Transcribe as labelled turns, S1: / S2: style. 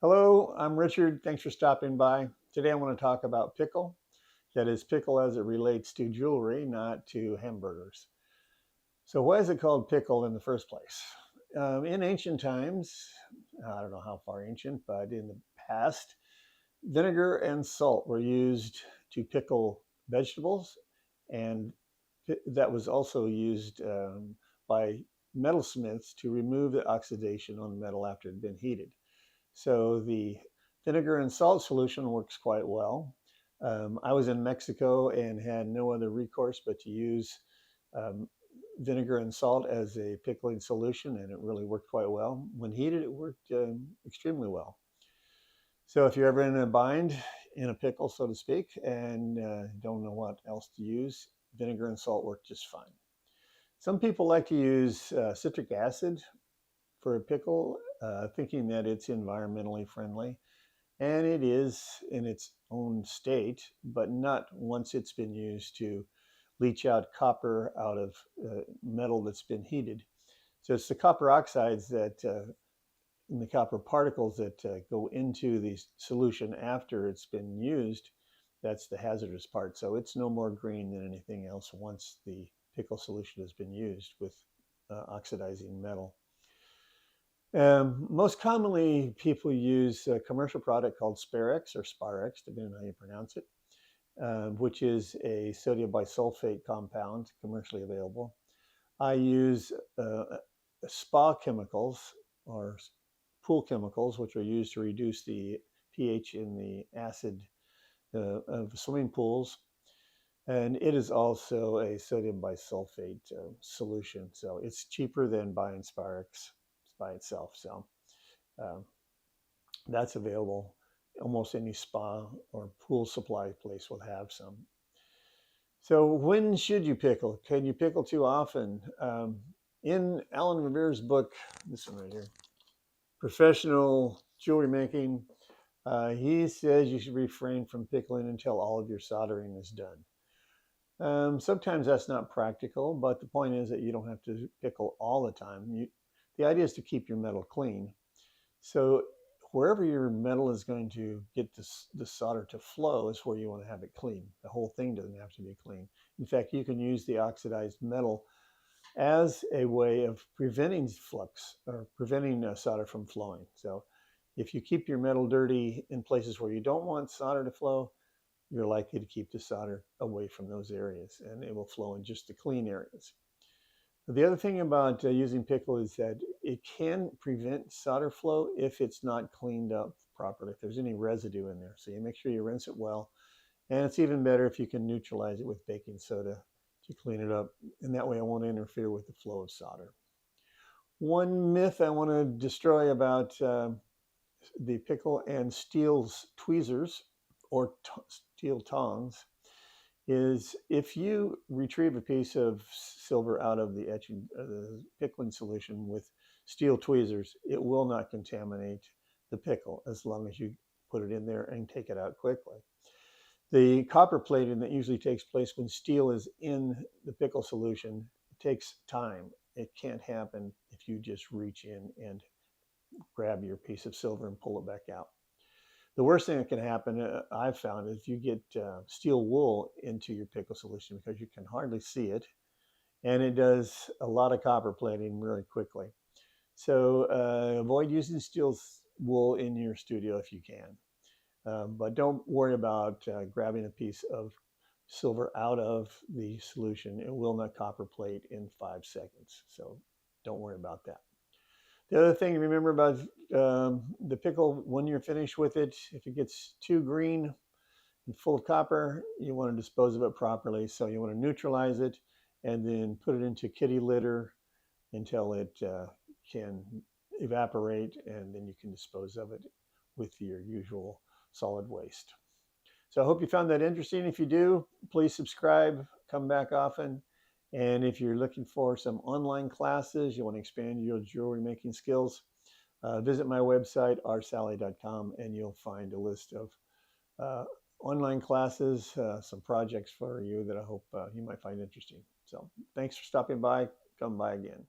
S1: Hello, I'm Richard. Thanks for stopping by. Today I want to talk about pickle. That is, pickle as it relates to jewelry, not to hamburgers. So, why is it called pickle in the first place? In ancient times, I don't know how far ancient, but in the past, vinegar and salt were used to pickle vegetables, and that was also used by metalsmiths to remove the oxidation on metal after it had been heated. So the vinegar and salt solution works quite well. I was in Mexico and had no other recourse but to use um, vinegar and salt as a pickling solution, and it really worked quite well. When heated, it worked extremely well. So if you're ever in a bind, in a pickle, so to speak, and don't know what else to use, vinegar and salt work just fine. Some people like to use citric acid for a pickle, thinking that it's environmentally friendly. And it is in its own state, but not once it's been used to leach out copper out of metal that's been heated. So it's the copper oxides that, and the copper particles that go into the solution after it's been used. That's the hazardous part. So it's no more green than anything else once the pickle solution has been used with oxidizing metal. Most commonly, people use a commercial product called Sparex or Sparex, depending on how you pronounce it, which is a sodium bisulfate compound commercially available. I use spa chemicals or pool chemicals, which are used to reduce the pH in the acid of swimming pools. And it is also a sodium bisulfate solution. So it's cheaper than buying Sparex by itself. So um, that's available. Almost any spa or pool supply place will have some. So when should you pickle? Can you pickle too often? In Alan Revere's book, this one right here, Professional Jewelry Making, he says you should refrain from pickling until all of your soldering is done. Sometimes that's not practical, but the point is that you don't have to pickle all the time. The idea is to keep your metal clean. So wherever your metal is going to get the solder to flow is where you want to have it clean. The whole thing doesn't have to be clean. In fact, you can use the oxidized metal as a way of preventing flux or preventing solder from flowing. So if you keep your metal dirty in places where you don't want solder to flow, you're likely to keep the solder away from those areas, and it will flow in just the clean areas. The other thing about using pickle is that it can prevent solder flow if it's not cleaned up properly, if there's any residue in there. So you make sure you rinse it well. And it's even better if you can neutralize it with baking soda to clean it up. And that way it won't interfere with the flow of solder. One myth I want to destroy about the pickle and steel tweezers or steel tongs is if you retrieve a piece of silver out of the etching, the pickling solution with steel tweezers, it will not contaminate the pickle as long as you put it in there and take it out quickly. The copper plating that usually takes place when steel is in the pickle solution takes time. It can't happen if you just reach in and grab your piece of silver and pull it back out. The worst thing that can happen, I've found, is if you get steel wool into your pickle solution because you can hardly see it, and it does a lot of copper plating really quickly. So avoid using steel wool in your studio if you can. But don't worry about grabbing a piece of silver out of the solution. It will not copper plate in 5 seconds. So don't worry about that. The other thing to remember about the pickle, when you're finished with it, if it gets too green and full of copper, you want to dispose of it properly. So you want to neutralize it and then put it into kitty litter until it can evaporate, and then you can dispose of it with your usual solid waste. So I hope you found that interesting. If you do, please subscribe, come back often. And if you're looking for some online classes, you want to expand your jewelry making skills, visit my website, rsally.com, and you'll find a list of online classes, some projects for you that I hope you might find interesting. So thanks for stopping by. Come by again.